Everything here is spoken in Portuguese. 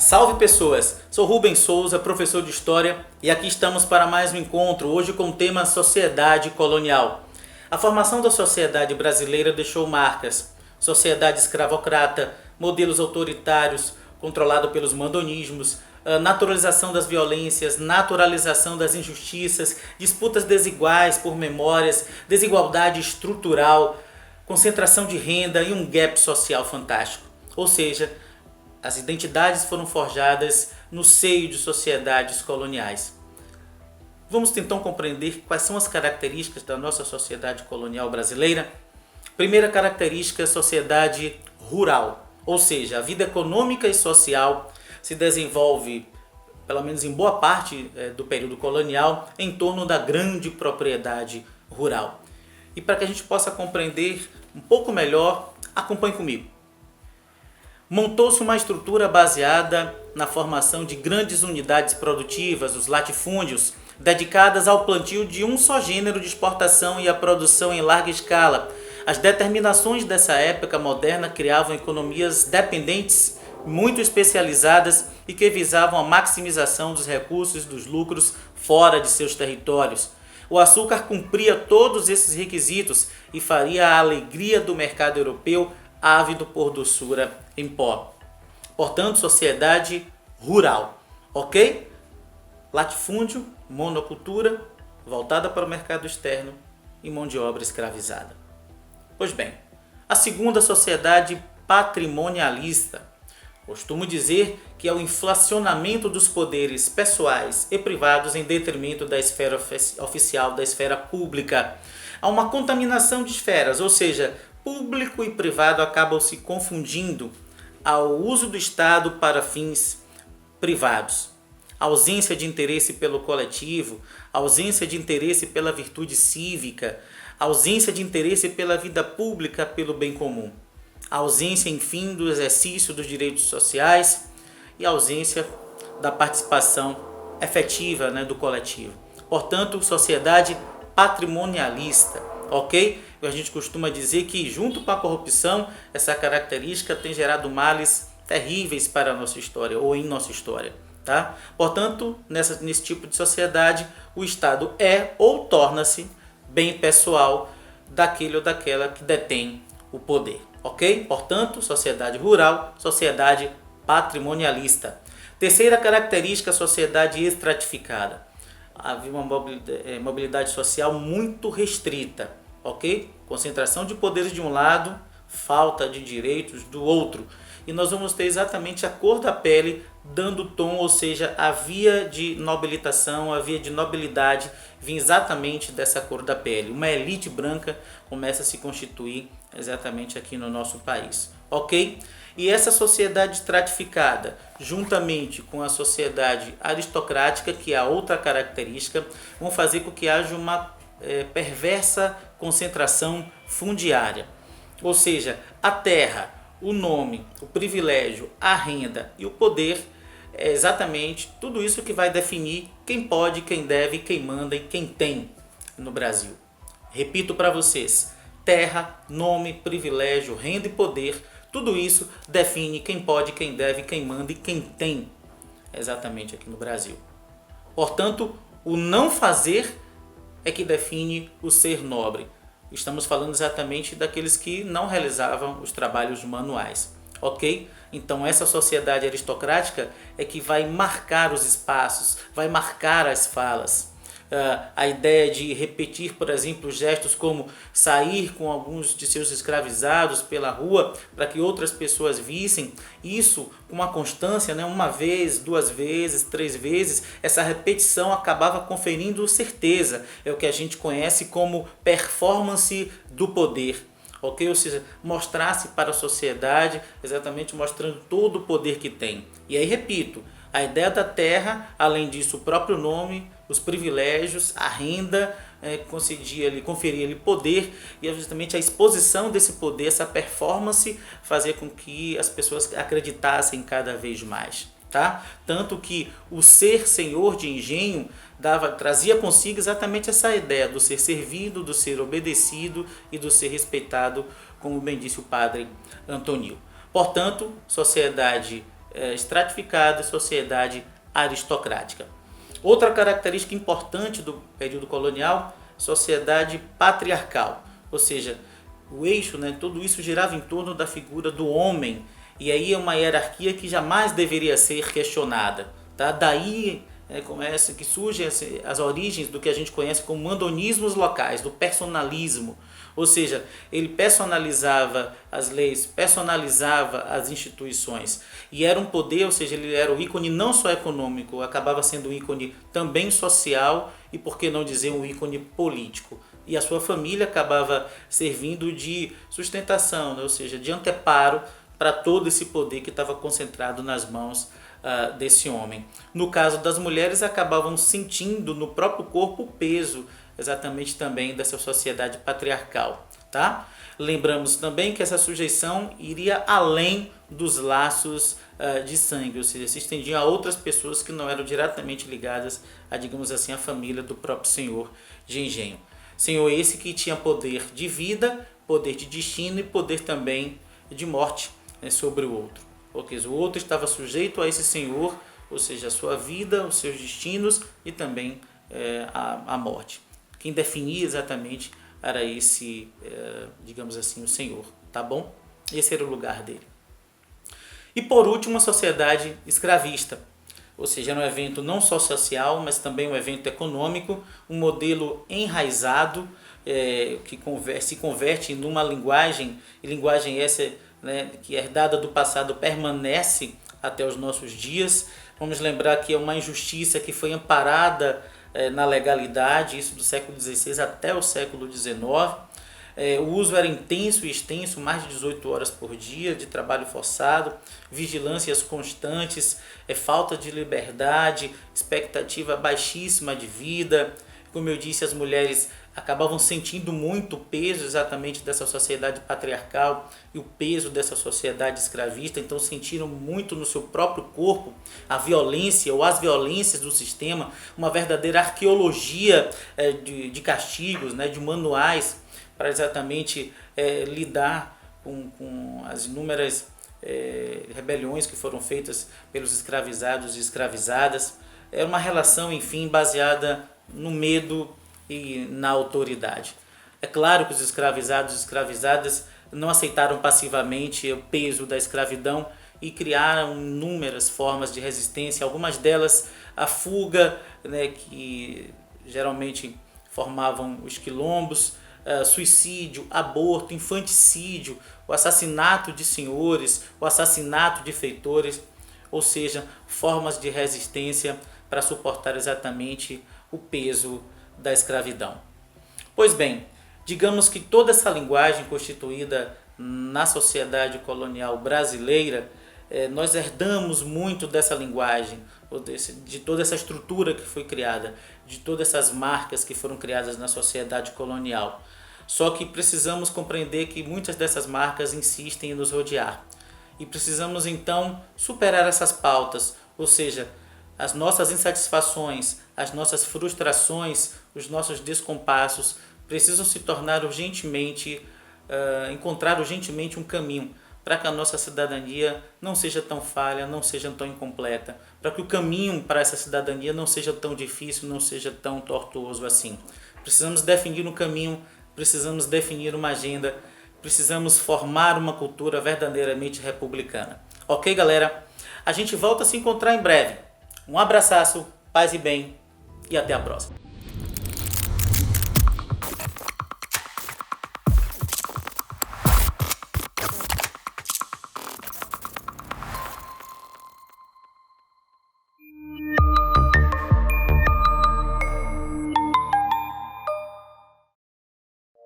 Salve pessoas! Sou Rubens Souza, professor de História, e aqui estamos para mais um encontro, hoje com o tema Sociedade Colonial. A formação da sociedade brasileira deixou marcas. Sociedade escravocrata, modelos autoritários, controlado pelos mandonismos, a naturalização das violências, naturalização das injustiças, disputas desiguais por memórias, desigualdade estrutural, concentração de renda e um gap social fantástico. Ou seja, as identidades foram forjadas no seio de sociedades coloniais. Vamos então compreender quais são as características da nossa sociedade colonial brasileira. Primeira característica, sociedade rural, ou seja, a vida econômica e social se desenvolve, pelo menos em boa parte do período colonial, em torno da grande propriedade rural. E para que a gente possa compreender um pouco melhor, acompanhe comigo. Montou-se uma estrutura baseada na formação de grandes unidades produtivas, os latifúndios, dedicadas ao plantio de um só gênero de exportação e à produção em larga escala. As determinações dessa época moderna criavam economias dependentes, muito especializadas e que visavam a maximização dos recursos e dos lucros fora de seus territórios. O açúcar cumpria todos esses requisitos e faria a alegria do mercado europeu ávido por doçura em pó. Portanto, sociedade rural, ok? Latifúndio, monocultura, voltada para o mercado externo e mão de obra escravizada. Pois bem, a segunda sociedade patrimonialista. Costumo dizer que é o inflacionamento dos poderes pessoais e privados em detrimento da esfera oficial, da esfera pública. Há uma contaminação de esferas, ou seja, público e privado acabam se confundindo ao uso do Estado para fins privados. Ausência de interesse pelo coletivo, ausência de interesse pela virtude cívica, ausência de interesse pela vida pública, pelo bem comum. Ausência, enfim, do exercício dos direitos sociais e ausência da participação efetiva, do coletivo. Portanto, sociedade patrimonialista, ok? A gente costuma dizer que, junto com a corrupção, essa característica tem gerado males terríveis para a nossa história, ou em nossa história. Tá? Portanto, nesse tipo de sociedade, o Estado é ou torna-se bem pessoal daquele ou daquela que detém o poder. Ok? Portanto, sociedade rural, sociedade patrimonialista. Terceira característica, sociedade estratificada. Havia uma mobilidade social muito restrita. Ok? Concentração de poderes de um lado, falta de direitos do outro. E nós vamos ter exatamente a cor da pele dando tom, ou seja, a via de nobilitação, a via de nobilidade vem exatamente dessa cor da pele. Uma elite branca começa a se constituir exatamente aqui no nosso país. Ok? E essa sociedade estratificada, juntamente com a sociedade aristocrática, que é a outra característica, vão fazer com que haja uma perversa concentração fundiária. Ou seja, a terra, o nome, o privilégio, a renda e o poder é exatamente tudo isso que vai definir quem pode, quem deve, quem manda e quem tem no Brasil. Repito para vocês, terra, nome, privilégio, renda e poder, tudo isso define quem pode, quem deve, quem manda e quem tem exatamente aqui no Brasil. Portanto, o não fazer é que define o ser nobre. Estamos falando exatamente daqueles que não realizavam os trabalhos manuais, ok? Então essa sociedade aristocrática é que vai marcar os espaços, vai marcar as falas. A ideia de repetir, por exemplo, gestos como sair com alguns de seus escravizados pela rua para que outras pessoas vissem, isso com uma constância, uma vez, duas vezes, três vezes, essa repetição acabava conferindo certeza, é o que a gente conhece como performance do poder. Ok? Ou seja, mostrasse para a sociedade, exatamente mostrando todo o poder que tem. E aí, repito, a ideia da terra, além disso, o próprio nome, os privilégios, a renda, conferia-lhe poder e justamente a exposição desse poder, essa performance, fazia com que as pessoas acreditassem cada vez mais. Tá? Tanto que o ser senhor de engenho trazia consigo exatamente essa ideia do ser servido, do ser obedecido e do ser respeitado, como bem disse o padre Antônio. Portanto, sociedade estratificada e sociedade aristocrática. Outra característica importante do período colonial, sociedade patriarcal, ou seja, o eixo, tudo isso girava em torno da figura do homem, e aí é uma hierarquia que jamais deveria ser questionada. Tá? Daí que surgem as origens do que a gente conhece como mandonismos locais, do personalismo. Ou seja, ele personalizava as leis, personalizava as instituições. E era um poder, ou seja, ele era o ícone não só econômico, acabava sendo um ícone também social e, por que não dizer, um ícone político. E a sua família acabava servindo de sustentação, ou seja, de anteparo para todo esse poder que estava concentrado nas mãos desse homem. No caso das mulheres, acabavam sentindo no próprio corpo o peso exatamente também dessa sociedade patriarcal. Tá? Lembramos também que essa sujeição iria além dos laços de sangue, ou seja, se estendia a outras pessoas que não eram diretamente ligadas a, digamos assim, a família do próprio senhor de engenho. Senhor esse que tinha poder de vida, poder de destino e poder também de morte sobre o outro. Porque o outro estava sujeito a esse senhor, ou seja, a sua vida, os seus destinos e também a morte. Quem definia exatamente era esse, digamos assim, o senhor, tá bom? Esse era o lugar dele. E por último, a sociedade escravista. Ou seja, era um evento não só social, mas também um evento econômico, um modelo enraizado, que se converte numa linguagem, e linguagem essa que herdada do passado permanece até os nossos dias. Vamos lembrar que é uma injustiça que foi amparada na legalidade, isso do século XVI até o século XIX. O uso era intenso e extenso, mais de 18 horas por dia de trabalho forçado, vigilâncias constantes, falta de liberdade, expectativa baixíssima de vida. Como eu disse, as mulheres acabavam sentindo muito o peso exatamente dessa sociedade patriarcal e o peso dessa sociedade escravista, então sentiram muito no seu próprio corpo a violência ou as violências do sistema, uma verdadeira arqueologia de castigos, de manuais para exatamente lidar com as inúmeras rebeliões que foram feitas pelos escravizados e escravizadas. Era uma relação, enfim, baseada no medo e na autoridade. É claro que os escravizados e escravizadas não aceitaram passivamente o peso da escravidão e criaram inúmeras formas de resistência, algumas delas a fuga, que geralmente formavam os quilombos, suicídio, aborto, infanticídio, o assassinato de senhores, o assassinato de feitores, ou seja, formas de resistência para suportar exatamente o peso da escravidão. Pois bem, digamos que toda essa linguagem constituída na sociedade colonial brasileira, nós herdamos muito dessa linguagem, de toda essa estrutura que foi criada, de todas essas marcas que foram criadas na sociedade colonial. Só que precisamos compreender que muitas dessas marcas insistem em nos rodear. E precisamos então superar essas pautas, ou seja, as nossas insatisfações, as nossas frustrações, os nossos descompassos precisam se tornar urgentemente, encontrar urgentemente um caminho para que a nossa cidadania não seja tão falha, não seja tão incompleta, para que o caminho para essa cidadania não seja tão difícil, não seja tão tortuoso assim. Precisamos definir um caminho, precisamos definir uma agenda, precisamos formar uma cultura verdadeiramente republicana. Ok, galera? A gente volta a se encontrar em breve. Um abraço, paz e bem, e até a próxima.